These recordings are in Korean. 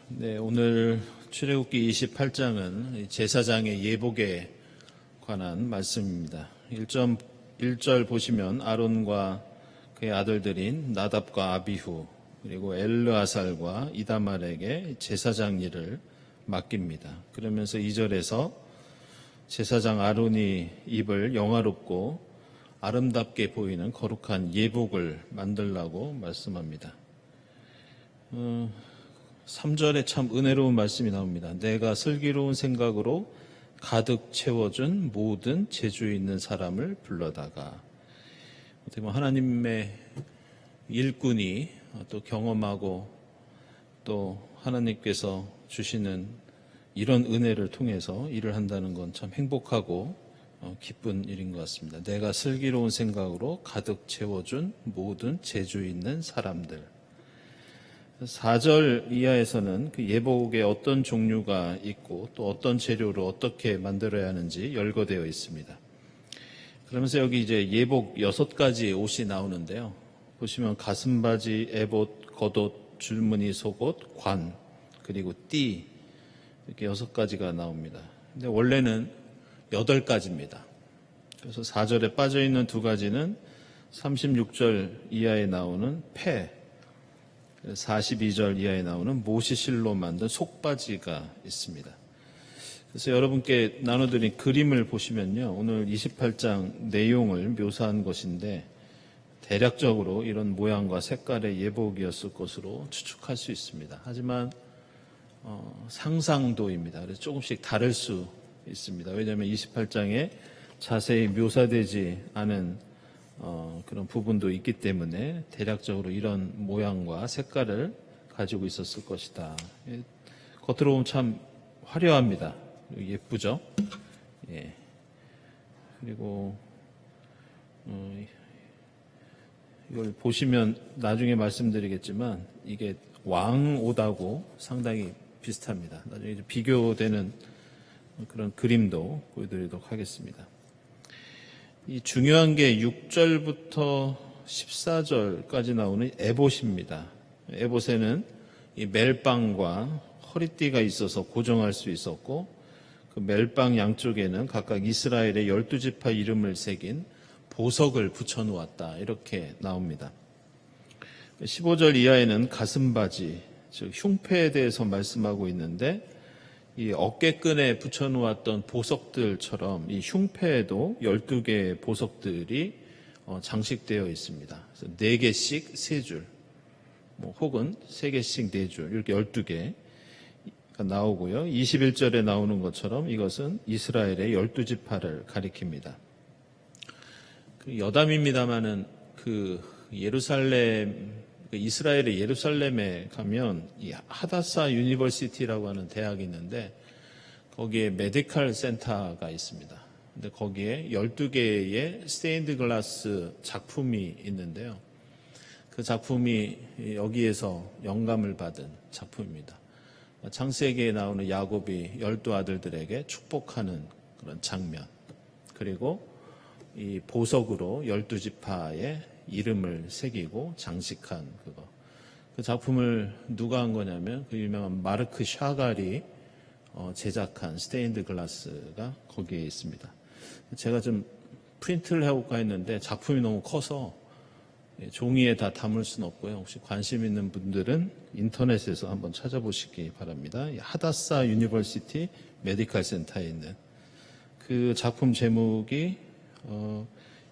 네, 오늘 출애굽기 28장은 제사장의 예복에 관한 말씀입니다. 1절 보시면 아론과 그의 아들들인 나답과 아비후 그리고 엘르아살과 이다말에게 제사장 일을 맡깁니다. 그러면서 2절에서 제사장 아론이 입을 영화롭고 아름답게 보이는 거룩한 예복을 만들라고 말씀합니다. 3절에 참 은혜로운 말씀이 나옵니다. 내가 슬기로운 생각으로 가득 채워준 모든 재주 있는 사람을 불러다가, 어떻게 보면 하나님의 일꾼이 또 경험하고 또 하나님께서 주시는 이런 은혜를 통해서 일을 한다는 건 참 행복하고 기쁜 일인 것 같습니다. 내가 슬기로운 생각으로 가득 채워준 모든 재주 있는 사람들. 4절 이하에서는 그 예복에 어떤 종류가 있고 또 어떤 재료로 어떻게 만들어야 하는지 열거되어 있습니다. 그러면서 여기 이제 예복 6가지 옷이 나오는데요. 보시면 가슴바지, 에봇, 겉옷, 줄무늬 속옷, 관, 그리고 띠, 이렇게 6가지가 나옵니다. 근데 원래는 8가지입니다. 그래서 4절에 빠져있는 2가지는 36절 이하에 나오는 폐, 42절 이하에 나오는 모시실로 만든 속바지가 있습니다. 그래서 여러분께 나눠드린 그림을 보시면요, 오늘 28장 내용을 묘사한 것인데 대략적으로 이런 모양과 색깔의 예복이었을 것으로 추측할 수 있습니다. 하지만 상상도입니다. 그래서 조금씩 다를 수 있습니다. 왜냐하면 28장에 자세히 묘사되지 않은 그런 부분도 있기 때문에 대략적으로 이런 모양과 색깔을 가지고 있었을 것이다. 겉으로 보면 참 화려합니다. 예쁘죠? 예. 그리고 이걸 보시면 나중에 말씀드리겠지만 이게 왕옷하고 상당히 비슷합니다. 나중에 비교되는 그런 그림도 보여드리도록 하겠습니다. 이 중요한 게 6절부터 14절까지 나오는 에봇입니다. 에봇에는 이 멜빵과 허리띠가 있어서 고정할 수 있었고, 그 멜빵 양쪽에는 각각 이스라엘의 12지파 이름을 새긴 보석을 붙여놓았다, 이렇게 나옵니다. 15절 이하에는 가슴바지, 즉 흉패에 대해서 말씀하고 있는데, 이 어깨끈에 붙여놓았던 보석들처럼 이 흉패에도 12개의 보석들이 장식되어 있습니다. 그래서 4개씩 3줄, 혹은 3개씩 4줄, 이렇게 12개가 나오고요. 21절에 나오는 것처럼 이것은 이스라엘의 12지파를 가리킵니다. 그 여담입니다마는 이스라엘의 예루살렘에 가면 이 하다사 유니버시티라고 하는 대학이 있는데 거기에 메디컬 센터가 있습니다. 근데 거기에 12개의 스테인드 글라스 작품이 있는데요. 그 작품이 여기에서 영감을 받은 작품입니다. 창세기에 나오는 야곱이 12아들들에게 축복하는 그런 장면, 그리고 이 보석으로 12지파의 이름을 새기고 장식한 그거. 그 작품을 누가 한 거냐면 그 유명한 마르크 샤갈이 제작한 스테인드 글라스가 거기에 있습니다. 제가 좀 프린트를 해볼까 했는데 작품이 너무 커서 종이에 다 담을 수는 없고요. 혹시 관심 있는 분들은 인터넷에서 한번 찾아보시기 바랍니다. 하다사 유니버시티 메디컬 센터에 있는 그 작품 제목이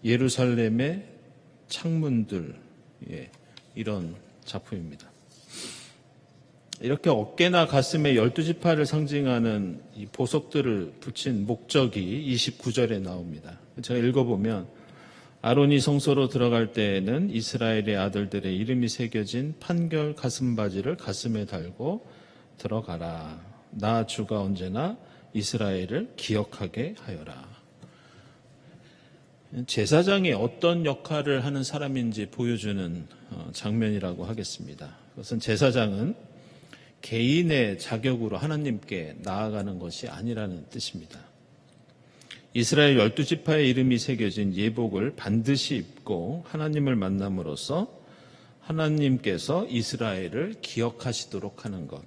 예루살렘의 창문들, 이런 작품입니다. 이렇게 어깨나 가슴에 12지파를 상징하는 이 보석들을 붙인 목적이 29절에 나옵니다. 제가 읽어보면 아론이 성소로 들어갈 때에는 이스라엘의 아들들의 이름이 새겨진 판결 가슴바지를 가슴에 달고 들어가라. 나 주가 언제나 이스라엘을 기억하게 하여라. 제사장이 어떤 역할을 하는 사람인지 보여주는 장면이라고 하겠습니다. 그것은 제사장은 개인의 자격으로 하나님께 나아가는 것이 아니라는 뜻입니다. 이스라엘 12지파의 이름이 새겨진 예복을 반드시 입고 하나님을 만남으로써 하나님께서 이스라엘을 기억하시도록 하는 것,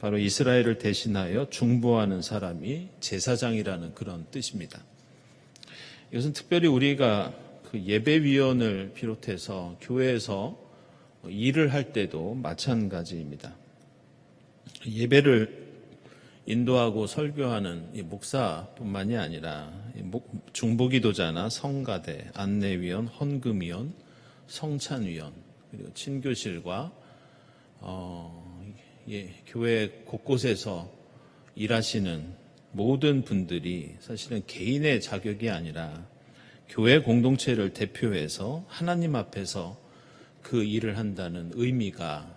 바로 이스라엘을 대신하여 중보하는 사람이 제사장이라는 그런 뜻입니다. 이것은 특별히 우리가 그 예배위원을 비롯해서 교회에서 일을 할 때도 마찬가지입니다. 예배를 인도하고 설교하는 이 목사뿐만이 아니라 중보기도자나 성가대, 안내위원, 헌금위원, 성찬위원, 그리고 친교실과 교회 곳곳에서 일하시는 모든 분들이 사실은 개인의 자격이 아니라 교회 공동체를 대표해서 하나님 앞에서 그 일을 한다는 의미가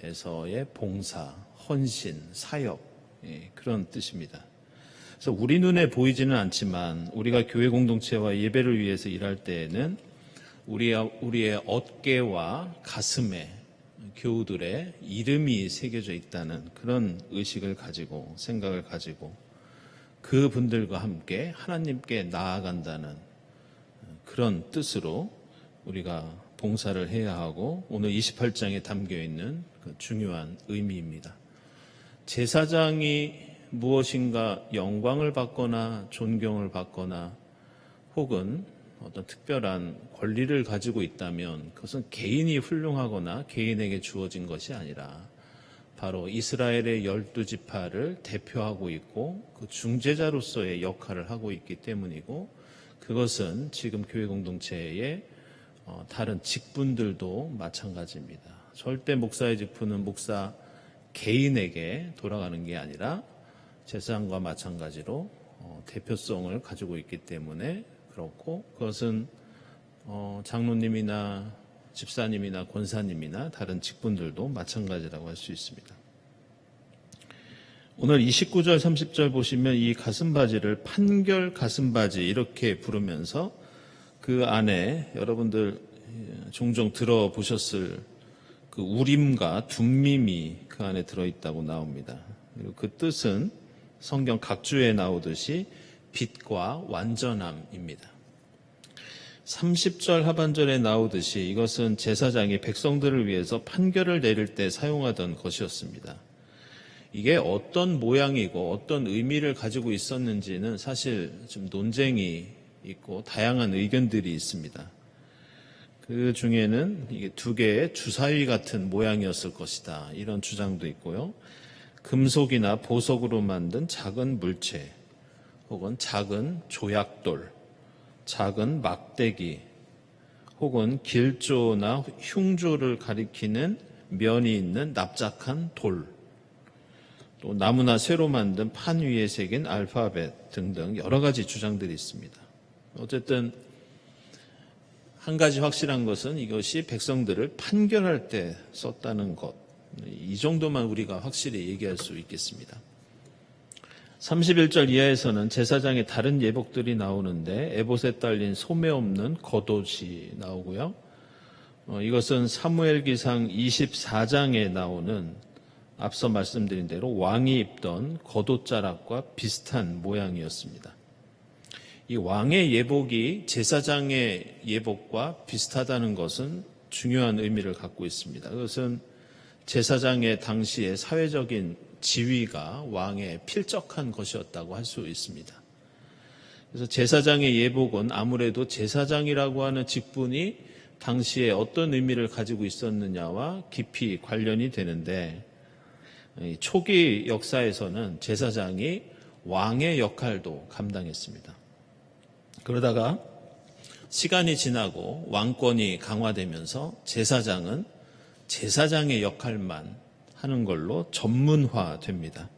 교회에서의 봉사, 헌신, 사역, 그런 뜻입니다. 그래서 우리 눈에 보이지는 않지만 우리가 교회 공동체와 예배를 위해서 일할 때에는 우리의 어깨와 가슴에 교우들의 이름이 새겨져 있다는 그런 의식을 가지고 생각을 가지고 그분들과 함께 하나님께 나아간다는 그런 뜻으로 우리가 봉사를 해야 하고 오늘 28장에 담겨있는 그 중요한 의미입니다. 제사장이 무엇인가 영광을 받거나 존경을 받거나 혹은 어떤 특별한 권리를 가지고 있다면 그것은 개인이 훌륭하거나 개인에게 주어진 것이 아니라 바로 이스라엘의 12지파를 대표하고 있고 그 중재자로서의 역할을 하고 있기 때문이고 그것은 지금 교회 공동체의 다른 직분들도 마찬가지입니다. 절대 목사의 직분은 목사 개인에게 돌아가는 게 아니라 제사장과 마찬가지로 대표성을 가지고 있기 때문에 그렇고 그것은 장로님이나 집사님이나 권사님이나 다른 직분들도 마찬가지라고 할 수 있습니다. 오늘 29절 30절 보시면 이 가슴바지를 판결 가슴바지 이렇게 부르면서 그 안에 여러분들 종종 들어보셨을 그 우림과 둠밈이 그 안에 들어있다고 나옵니다. 그리고 그 뜻은 성경 각주에 나오듯이 빛과 완전함입니다. 30절 하반절에 나오듯이 이것은 제사장이 백성들을 위해서 판결을 내릴 때 사용하던 것이었습니다. 이게 어떤 모양이고 어떤 의미를 가지고 있었는지는 사실 좀 논쟁이 있고 다양한 의견들이 있습니다. 그 중에는 이게 두 개의 주사위 같은 모양이었을 것이다. 이런 주장도 있고요. 금속이나 보석으로 만든 작은 물체 혹은 작은 조약돌, 작은 막대기 혹은 길조나 흉조를 가리키는 면이 있는 납작한 돌, 또 나무나 쇠로 만든 판 위에 새긴 알파벳 등등 여러 가지 주장들이 있습니다. 어쨌든 한 가지 확실한 것은 이것이 백성들을 판결할 때 썼다는 것, 이 정도만 우리가 확실히 얘기할 수 있겠습니다. 31절 이하에서는 제사장의 다른 예복들이 나오는데 에봇에 딸린 소매 없는 겉옷이 나오고요. 이것은 사무엘기상 24장에 나오는 앞서 말씀드린 대로 왕이 입던 겉옷자락과 비슷한 모양이었습니다. 이 왕의 예복이 제사장의 예복과 비슷하다는 것은 중요한 의미를 갖고 있습니다. 그것은 제사장의 당시의 사회적인 지위가 왕의 필적한 것이었다고 할 수 있습니다. 그래서 제사장의 예복은 아무래도 제사장이라고 하는 직분이 당시에 어떤 의미를 가지고 있었느냐와 깊이 관련이 되는데 초기 역사에서는 제사장이 왕의 역할도 감당했습니다. 그러다가 시간이 지나고 왕권이 강화되면서 제사장은 제사장의 역할만 하는 걸로 전문화됩니다.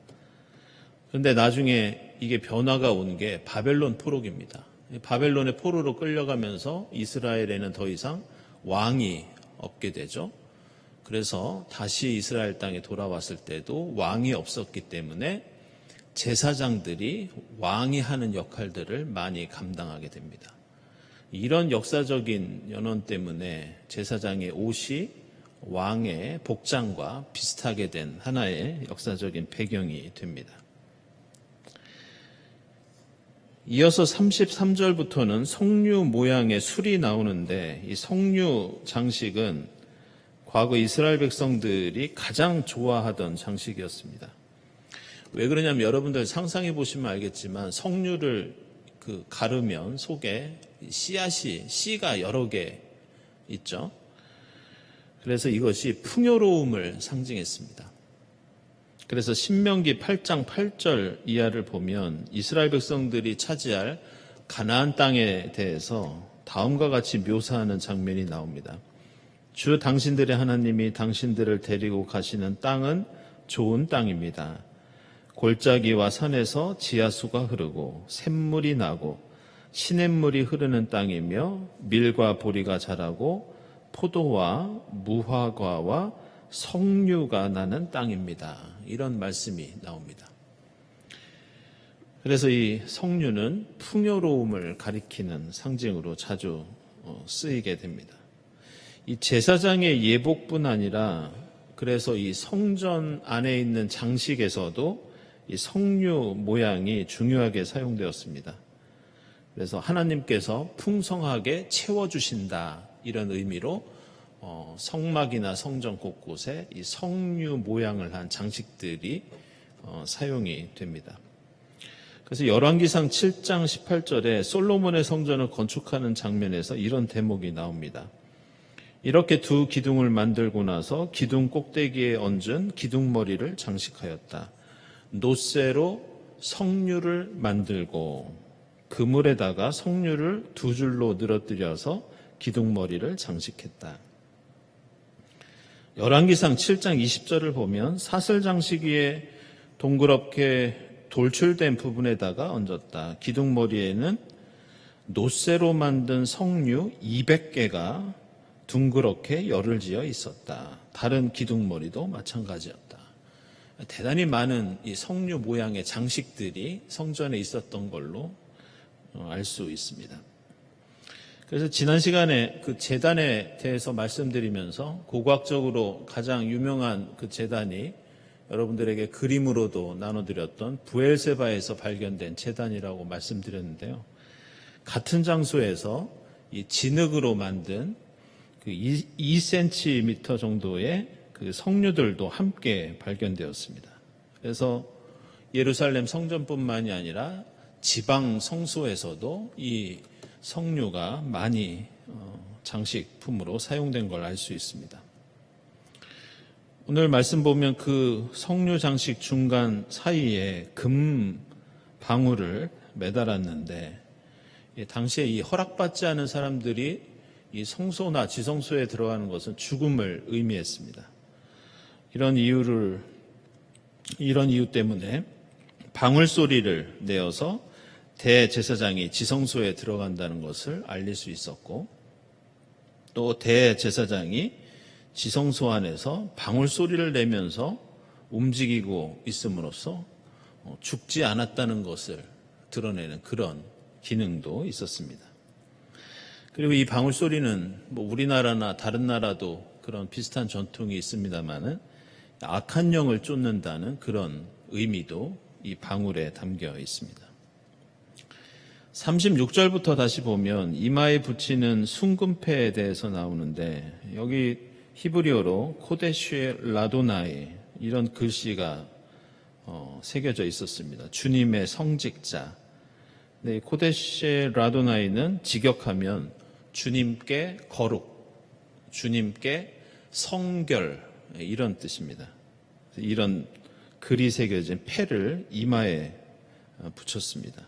그런데 나중에 이게 변화가 온 게 바벨론 포로기입니다. 바벨론의 포로로 끌려가면서 이스라엘에는 더 이상 왕이 없게 되죠. 그래서 다시 이스라엘 땅에 돌아왔을 때도 왕이 없었기 때문에 제사장들이 왕이 하는 역할들을 많이 감당하게 됩니다. 이런 역사적인 연원 때문에 제사장의 옷이 왕의 복장과 비슷하게 된 하나의 역사적인 배경이 됩니다. 이어서 33절부터는 석류 모양의 술이 나오는데 이 석류 장식은 과거 이스라엘 백성들이 가장 좋아하던 장식이었습니다. 왜 그러냐면 여러분들 상상해 보시면 알겠지만 석류를 가르면 속에 씨가 여러 개 있죠. 그래서 이것이 풍요로움을 상징했습니다. 그래서 신명기 8장 8절 이하를 보면 이스라엘 백성들이 차지할 가나안 땅에 대해서 다음과 같이 묘사하는 장면이 나옵니다. 주 당신들의 하나님이 당신들을 데리고 가시는 땅은 좋은 땅입니다. 골짜기와 산에서 지하수가 흐르고 샘물이 나고 시냇물이 흐르는 땅이며 밀과 보리가 자라고 포도와 무화과와 석류가 나는 땅입니다. 이런 말씀이 나옵니다. 그래서 이 석류는 풍요로움을 가리키는 상징으로 자주 쓰이게 됩니다. 이 제사장의 예복뿐 아니라 그래서 이 성전 안에 있는 장식에서도 이 석류 모양이 중요하게 사용되었습니다. 그래서 하나님께서 풍성하게 채워주신다 이런 의미로 성막이나 성전 곳곳에 이 석류 모양을 한 장식들이 사용이 됩니다. 그래서 열왕기상 7장 18절에 솔로몬의 성전을 건축하는 장면에서 이런 대목이 나옵니다. 이렇게 두 기둥을 만들고 나서 기둥 꼭대기에 얹은 기둥머리를 장식하였다. 놋쇠로 석류를 만들고 그물에다가 석류를 두 줄로 늘어뜨려서 기둥머리를 장식했다. 열왕기상 7장 20절을 보면 사슬 장식 위에 동그랗게 돌출된 부분에다가 얹었다. 기둥머리에는 놋쇠로 만든 석류 200개가 둥그렇게 열을 지어 있었다. 다른 기둥머리도 마찬가지였다. 대단히 많은 이 석류 모양의 장식들이 성전에 있었던 걸로 알 수 있습니다. 그래서 지난 시간에 그 제단에 대해서 말씀드리면서 고고학적으로 가장 유명한 그 제단이 여러분들에게 그림으로도 나눠드렸던 부엘세바에서 발견된 제단이라고 말씀드렸는데요. 같은 장소에서 이 진흙으로 만든 그 2cm 정도의 그 석류들도 함께 발견되었습니다. 그래서 예루살렘 성전뿐만이 아니라 지방 성소에서도 이 석류가 많이 장식품으로 사용된 걸 알 수 있습니다. 오늘 말씀 보면 그 석류 장식 중간 사이에 금 방울을 매달았는데 당시에 이 허락받지 않은 사람들이 이 성소나 지성소에 들어가는 것은 죽음을 의미했습니다. 이런 이유 때문에 방울 소리를 내어서 대제사장이 지성소에 들어간다는 것을 알릴 수 있었고, 또 대제사장이 지성소 안에서 방울 소리를 내면서 움직이고 있음으로써 죽지 않았다는 것을 드러내는 그런 기능도 있었습니다. 그리고 이 방울 소리는 우리나라나 다른 나라도 그런 비슷한 전통이 있습니다만은 악한 영을 쫓는다는 그런 의미도 이 방울에 담겨 있습니다. 36절부터 다시 보면 이마에 붙이는 순금패에 대해서 나오는데 여기 히브리어로 코데슈 라도나이 이런 글씨가 새겨져 있었습니다. 주님의 성직자. 네, 코데슈 라도나이는 직역하면 주님께 거룩, 주님께 성결 이런 뜻입니다. 이런 글이 새겨진 패를 이마에 붙였습니다.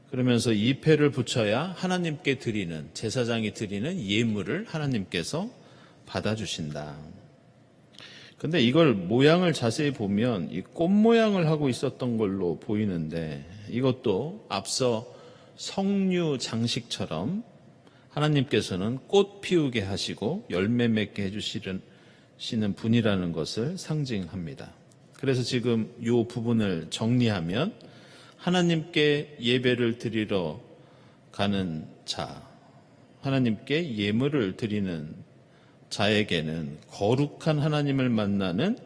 그러면서 이 패를 붙여야 하나님께 드리는, 제사장이 드리는 예물을 하나님께서 받아주신다. 근데 이걸 모양을 자세히 보면 이 꽃 모양을 하고 있었던 걸로 보이는데 이것도 앞서 석류 장식처럼 하나님께서는 꽃 피우게 하시고 열매 맺게 해주시는 분이라는 것을 상징합니다. 그래서 지금 이 부분을 정리하면 하나님께 예배를 드리러 가는 자, 하나님께 예물을 드리는 자에게는 거룩한 하나님을 만나는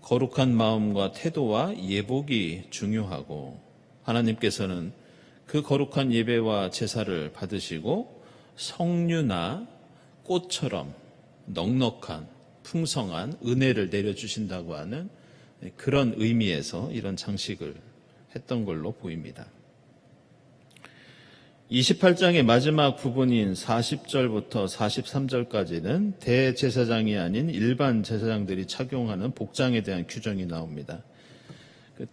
거룩한 마음과 태도와 예복이 중요하고 하나님께서는 그 거룩한 예배와 제사를 받으시고 석류나 꽃처럼 넉넉한 풍성한 은혜를 내려주신다고 하는 그런 의미에서 이런 장식을 했던 걸로 보입니다. 28장의 마지막 부분인 40절부터 43절까지는 대제사장이 아닌 일반 제사장들이 착용하는 복장에 대한 규정이 나옵니다.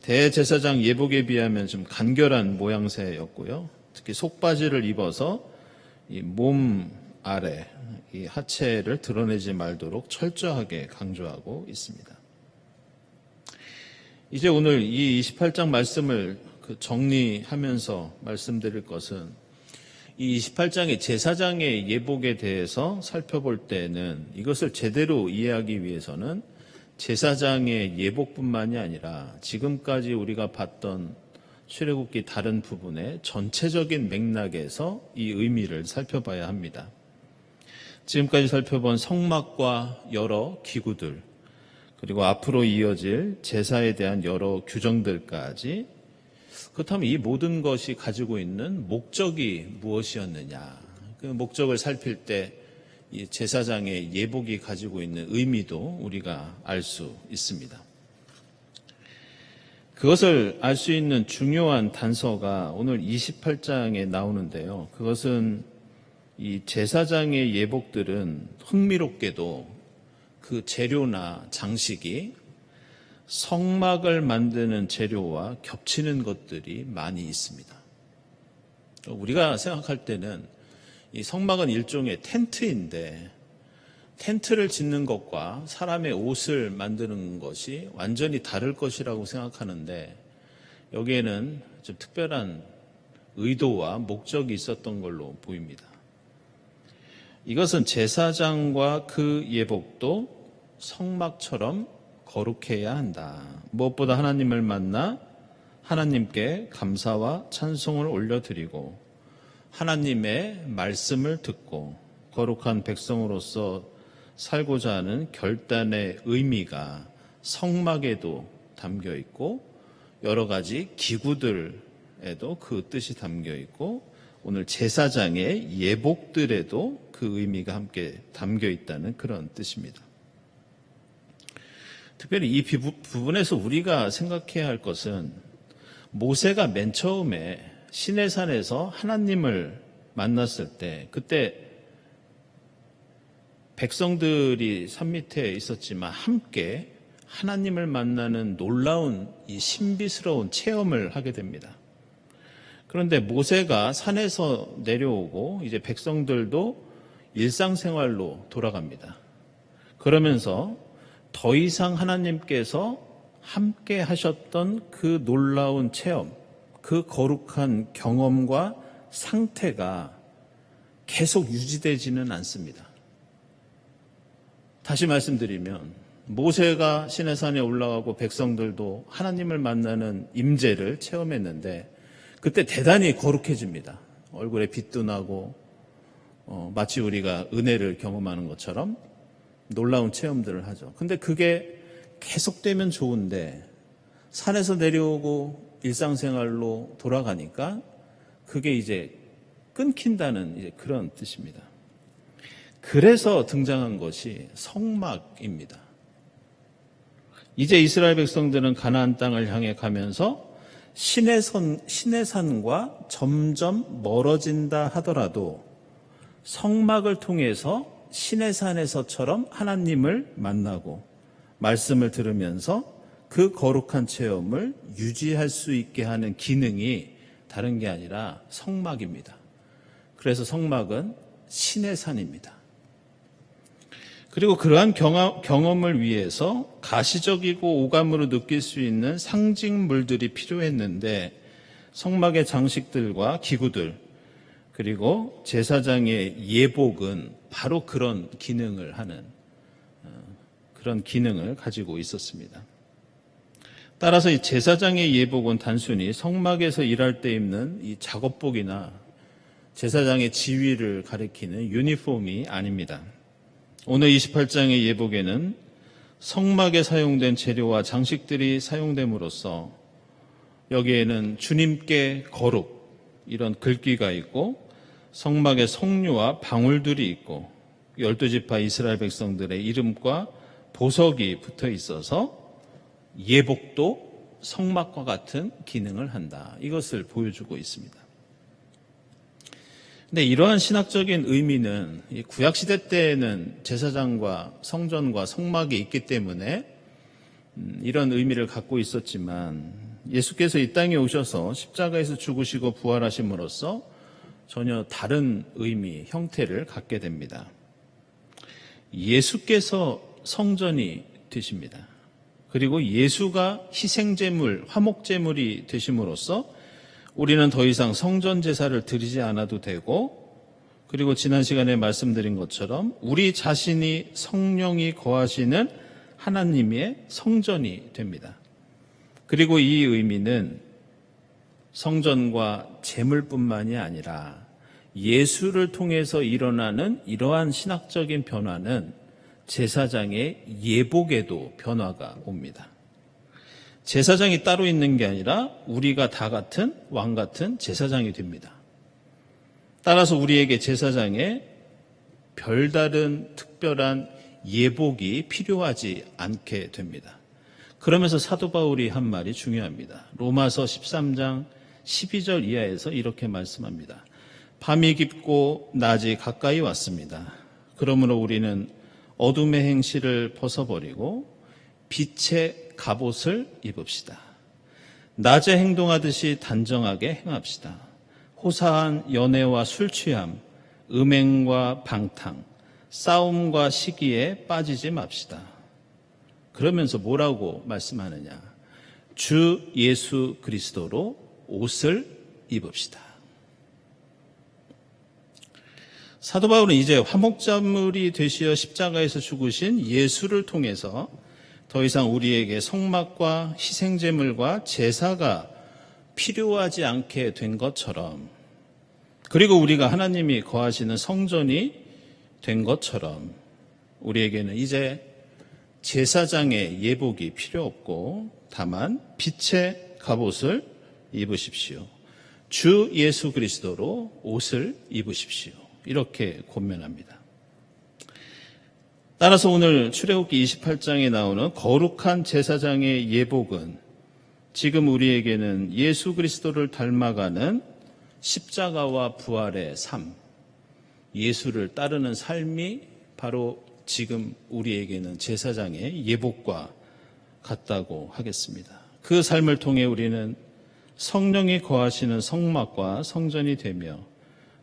대제사장 예복에 비하면 좀 간결한 모양새였고요. 특히 속바지를 입어서 이 몸 아래, 이 하체를 드러내지 말도록 철저하게 강조하고 있습니다. 이제 오늘 이 28장 말씀을 정리하면서 말씀드릴 것은 이 28장의 제사장의 예복에 대해서 살펴볼 때는 이것을 제대로 이해하기 위해서는 제사장의 예복뿐만이 아니라 지금까지 우리가 봤던 출애굽기 다른 부분의 전체적인 맥락에서 이 의미를 살펴봐야 합니다. 지금까지 살펴본 성막과 여러 기구들, 그리고 앞으로 이어질 제사에 대한 여러 규정들까지, 그렇다면 이 모든 것이 가지고 있는 목적이 무엇이었느냐, 그 목적을 살필 때 이 제사장의 예복이 가지고 있는 의미도 우리가 알 수 있습니다. 그것을 알 수 있는 중요한 단서가 오늘 28장에 나오는데요. 그것은 이 제사장의 예복들은 흥미롭게도 그 재료나 장식이 성막을 만드는 재료와 겹치는 것들이 많이 있습니다. 우리가 생각할 때는 이 성막은 일종의 텐트인데 텐트를 짓는 것과 사람의 옷을 만드는 것이 완전히 다를 것이라고 생각하는데 여기에는 좀 특별한 의도와 목적이 있었던 걸로 보입니다. 이것은 제사장과 그 예복도 성막처럼 거룩해야 한다. 무엇보다 하나님을 만나 하나님께 감사와 찬송을 올려드리고 하나님의 말씀을 듣고 거룩한 백성으로서 살고자 하는 결단의 의미가 성막에도 담겨 있고 여러 가지 기구들에도 그 뜻이 담겨 있고 오늘 제사장의 예복들에도 그 의미가 함께 담겨 있다는 그런 뜻입니다. 특별히 이 부분에서 우리가 생각해야 할 것은 모세가 맨 처음에 시내산에서 하나님을 만났을 때 그때 백성들이 산 밑에 있었지만 함께 하나님을 만나는 놀라운 이 신비스러운 체험을 하게 됩니다. 그런데 모세가 산에서 내려오고 이제 백성들도 일상생활로 돌아갑니다. 그러면서 더 이상 하나님께서 함께 하셨던 그 놀라운 체험, 그 거룩한 경험과 상태가 계속 유지되지는 않습니다. 다시 말씀드리면 모세가 시내산에 올라가고 백성들도 하나님을 만나는 임재를 체험했는데 그때 대단히 거룩해집니다. 얼굴에 빛도 나고 마치 우리가 은혜를 경험하는 것처럼 놀라운 체험들을 하죠. 근데 그게 계속되면 좋은데 산에서 내려오고 일상생활로 돌아가니까 그게 이제 끊긴다는 이제 그런 뜻입니다. 그래서 등장한 것이 성막입니다. 이제 이스라엘 백성들은 가나안 땅을 향해 가면서 시내산과 점점 멀어진다 하더라도 성막을 통해서 시내산에서처럼 하나님을 만나고 말씀을 들으면서 그 거룩한 체험을 유지할 수 있게 하는 기능이 다른 게 아니라 성막입니다. 그래서 성막은 시내산입니다. 그리고 그러한 경험을 위해서 가시적이고 오감으로 느낄 수 있는 상징물들이 필요했는데 성막의 장식들과 기구들 그리고 제사장의 예복은 바로 그런 기능을 하는 그런 기능을 가지고 있었습니다. 따라서 이 제사장의 예복은 단순히 성막에서 일할 때 입는 이 작업복이나 제사장의 지위를 가리키는 유니폼이 아닙니다. 오늘 28장의 예복에는 성막에 사용된 재료와 장식들이 사용됨으로써 여기에는 주님께 거룩 이런 글귀가 있고 성막에 성류와 방울들이 있고 12지파 이스라엘 백성들의 이름과 보석이 붙어 있어서 예복도 성막과 같은 기능을 한다. 이것을 보여주고 있습니다. 근데 이러한 신학적인 의미는 구약시대 때에는 제사장과 성전과 성막이 있기 때문에 이런 의미를 갖고 있었지만 예수께서 이 땅에 오셔서 십자가에서 죽으시고 부활하심으로써 전혀 다른 의미, 형태를 갖게 됩니다. 예수께서 성전이 되십니다. 그리고 예수가 희생제물, 화목제물이 되심으로써 우리는 더 이상 성전 제사를 드리지 않아도 되고, 그리고 지난 시간에 말씀드린 것처럼 우리 자신이 성령이 거하시는 하나님의 성전이 됩니다. 그리고 이 의미는 성전과 제물뿐만이 아니라 예수를 통해서 일어나는 이러한 신학적인 변화는 제사장의 예복에도 변화가 옵니다. 제사장이 따로 있는 게 아니라 우리가 다 같은 왕 같은 제사장이 됩니다. 따라서 우리에게 제사장의 별다른 특별한 예복이 필요하지 않게 됩니다. 그러면서 사도 바울이 한 말이 중요합니다. 로마서 13장 12절 이하에서 이렇게 말씀합니다. 밤이 깊고 낮이 가까이 왔습니다. 그러므로 우리는 어둠의 행실을 벗어버리고 빛의 갑옷을 입읍시다. 낮에 행동하듯이 단정하게 행합시다. 호사한 연애와 술 취함, 음행과 방탕, 싸움과 시기에 빠지지 맙시다. 그러면서 뭐라고 말씀하느냐? 주 예수 그리스도로 옷을 입읍시다. 사도 바울은 이제 화목제물이 되시어 십자가에서 죽으신 예수를 통해서 더 이상 우리에게 성막과 희생제물과 제사가 필요하지 않게 된 것처럼, 그리고 우리가 하나님이 거하시는 성전이 된 것처럼 우리에게는 이제 제사장의 예복이 필요 없고 다만 빛의 갑옷을 입으십시오. 주 예수 그리스도로 옷을 입으십시오. 이렇게 권면합니다. 따라서 오늘 출애굽기 28장에 나오는 거룩한 제사장의 예복은 지금 우리에게는 예수 그리스도를 닮아가는 십자가와 부활의 삶, 예수를 따르는 삶이 바로 지금 우리에게는 제사장의 예복과 같다고 하겠습니다. 그 삶을 통해 우리는 성령이 거하시는 성막과 성전이 되며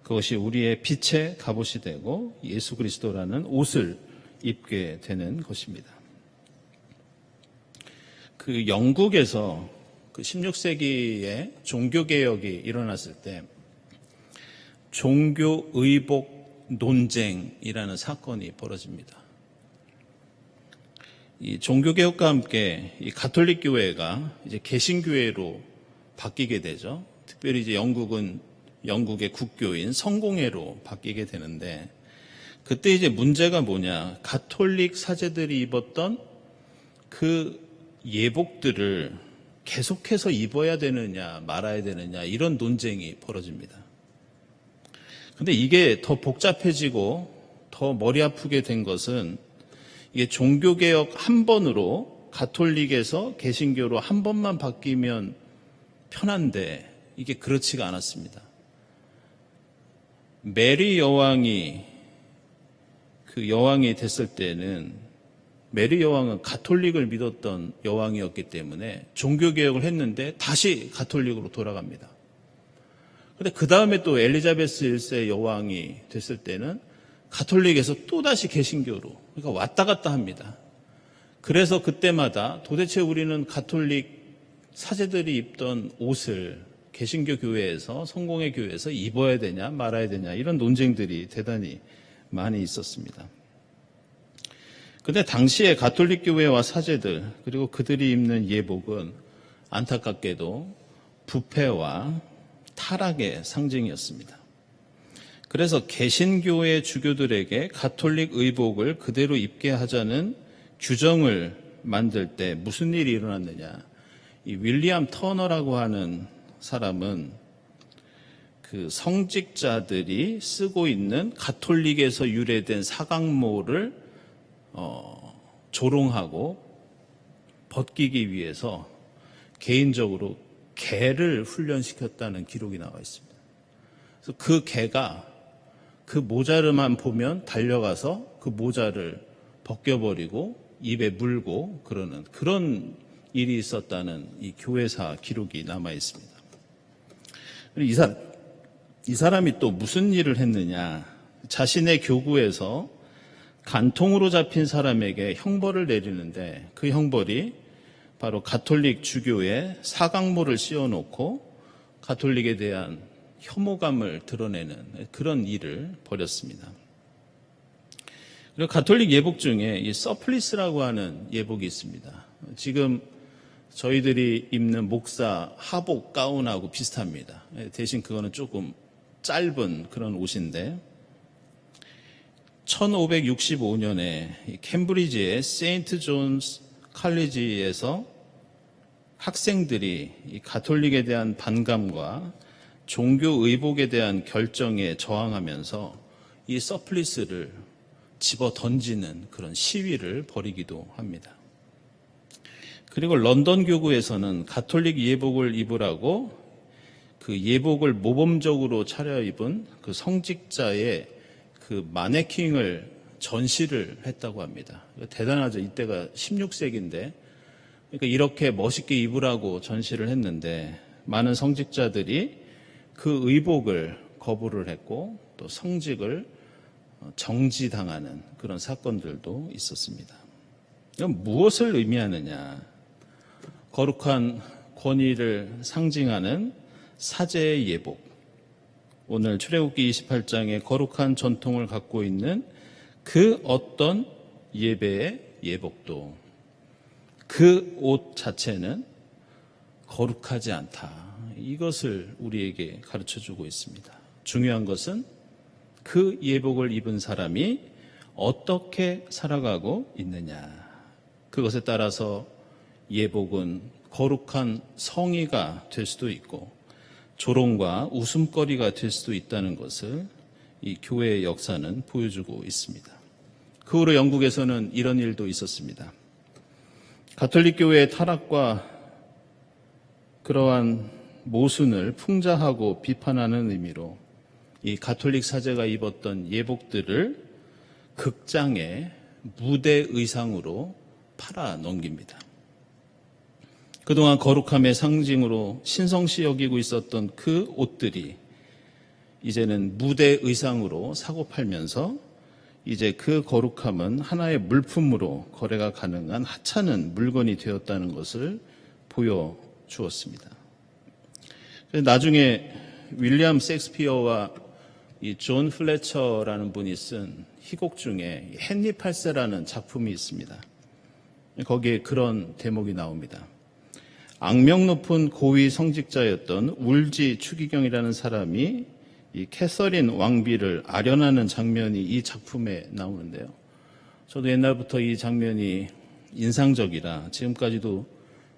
그것이 우리의 빛의 갑옷이 되고 예수 그리스도라는 옷을 입게 되는 것입니다. 그 영국에서 그 16세기에 종교개혁이 일어났을 때 종교의복 논쟁이라는 사건이 벌어집니다. 이 종교개혁과 함께 이 가톨릭 교회가 이제 개신교회로 바뀌게 되죠. 특별히 이제 영국의 국교인 성공회로 바뀌게 되는데, 그때 이제 문제가 뭐냐? 가톨릭 사제들이 입었던 그 예복들을 계속해서 입어야 되느냐 말아야 되느냐 이런 논쟁이 벌어집니다. 근데 이게 더 복잡해지고 더 머리 아프게 된 것은 이게 종교개혁 한 번으로 가톨릭에서 개신교로 한 번만 바뀌면 편한데 이게 그렇지가 않았습니다. 메리 여왕이 됐을 때는 메리 여왕은 가톨릭을 믿었던 여왕이었기 때문에 종교개혁을 했는데 다시 가톨릭으로 돌아갑니다. 그런데 그 다음에 또 엘리자베스 1세 여왕이 됐을 때는 가톨릭에서 또다시 개신교로, 그러니까 왔다 갔다 합니다. 그래서 그때마다 도대체 우리는 가톨릭 사제들이 입던 옷을 개신교 교회에서, 성공회 교회에서 입어야 되냐 말아야 되냐 이런 논쟁들이 대단히 많이 있었습니다. 그런데 당시에 가톨릭 교회와 사제들 그리고 그들이 입는 예복은 안타깝게도 부패와 타락의 상징이었습니다. 그래서 개신교회 주교들에게 가톨릭 의복을 그대로 입게 하자는 규정을 만들 때 무슨 일이 일어났느냐? 이 윌리엄 터너라고 하는 사람은 그 성직자들이 쓰고 있는 가톨릭에서 유래된 사각모를 조롱하고 벗기기 위해서 개인적으로 개를 훈련시켰다는 기록이 나와 있습니다. 그래서 그 개가 그 모자르만 보면 달려가서 그 모자를 벗겨버리고 입에 물고 그러는 그런 일이 있었다는 이 교회사 기록이 남아 있습니다. 이 사람이 또 무슨 일을 했느냐? 자신의 교구에서 간통으로 잡힌 사람에게 형벌을 내리는데 그 형벌이 바로 가톨릭 주교에 사각모를 씌워놓고 가톨릭에 대한 혐오감을 드러내는 그런 일을 벌였습니다. 그리고 가톨릭 예복 중에 이 서플리스라고 하는 예복이 있습니다. 지금 저희들이 입는 목사 하복 가운하고 비슷합니다. 대신 그거는 조금 짧은 그런 옷인데 1565년에 캠브리지의 세인트 존스 칼리지에서 학생들이 이 가톨릭에 대한 반감과 종교 의복에 대한 결정에 저항하면서 이 서플리스를 집어 던지는 그런 시위를 벌이기도 합니다. 그리고 런던 교구에서는 가톨릭 예복을 입으라고 그 예복을 모범적으로 차려입은 그 성직자의 그 마네킹을 전시를 했다고 합니다. 대단하죠. 이때가 16세기인데 그러니까 이렇게 멋있게 입으라고 전시를 했는데 많은 성직자들이 그 의복을 거부를 했고 또 성직을 정지당하는 그런 사건들도 있었습니다. 이건 무엇을 의미하느냐? 거룩한 권위를 상징하는 사제의 예복. 오늘 출애굽기 28장에 거룩한 전통을 갖고 있는 그 어떤 예배의 예복도 그 옷 자체는 거룩하지 않다. 이것을 우리에게 가르쳐주고 있습니다. 중요한 것은 그 예복을 입은 사람이 어떻게 살아가고 있느냐. 그것에 따라서 예복은 거룩한 성의가 될 수도 있고 조롱과 웃음거리가 될 수도 있다는 것을 이 교회의 역사는 보여주고 있습니다. 그 후로 영국에서는 이런 일도 있었습니다. 가톨릭 교회의 타락과 그러한 모순을 풍자하고 비판하는 의미로 이 가톨릭 사제가 입었던 예복들을 극장의 무대 의상으로 팔아 넘깁니다. 그동안 거룩함의 상징으로 신성시 여기고 있었던 그 옷들이 이제는 무대 의상으로 사고 팔면서 이제 그 거룩함은 하나의 물품으로 거래가 가능한 하찮은 물건이 되었다는 것을 보여주었습니다. 나중에 윌리엄 셰익스피어와 이 존 플래처라는 분이 쓴 희곡 중에 헨리 8세라는 작품이 있습니다. 거기에 그런 대목이 나옵니다. 악명 높은 고위 성직자였던 울지 추기경이라는 사람이 이 캐서린 왕비를 아련하는 장면이 이 작품에 나오는데요. 저도 옛날부터 이 장면이 인상적이라 지금까지도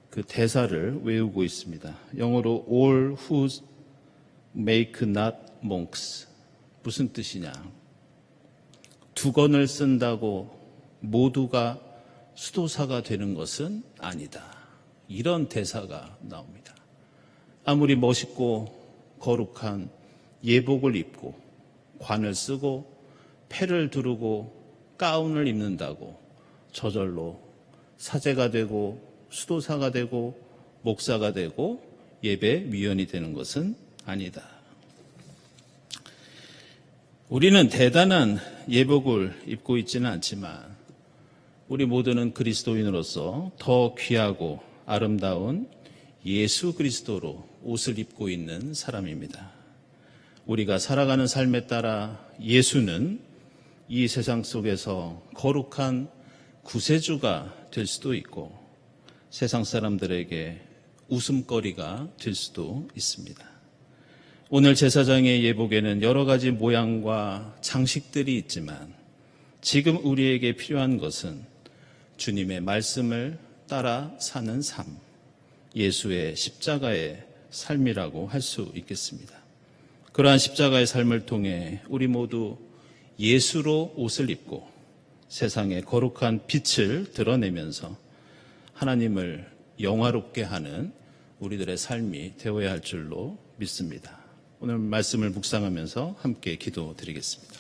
그 대사를 외우고 있습니다. 영어로 All who make not monks. 무슨 뜻이냐? 두건을 쓴다고 모두가 수도사가 되는 것은 아니다. 이런 대사가 나옵니다. 아무리 멋있고 거룩한 예복을 입고 관을 쓰고 패를 두르고 가운을 입는다고 저절로 사제가 되고 수도사가 되고 목사가 되고 예배위원이 되는 것은 아니다. 우리는 대단한 예복을 입고 있지는 않지만 우리 모두는 그리스도인으로서 더 귀하고 아름다운 예수 그리스도로 옷을 입고 있는 사람입니다. 우리가 살아가는 삶에 따라 예수는 이 세상 속에서 거룩한 구세주가 될 수도 있고 세상 사람들에게 웃음거리가 될 수도 있습니다. 오늘 제사장의 예복에는 여러 가지 모양과 장식들이 있지만 지금 우리에게 필요한 것은 주님의 말씀을 따라 사는 삶, 예수의 십자가의 삶이라고 할 수 있겠습니다. 그러한 십자가의 삶을 통해 우리 모두 예수로 옷을 입고 세상에 거룩한 빛을 드러내면서 하나님을 영화롭게 하는 우리들의 삶이 되어야 할 줄로 믿습니다. 오늘 말씀을 묵상하면서 함께 기도드리겠습니다.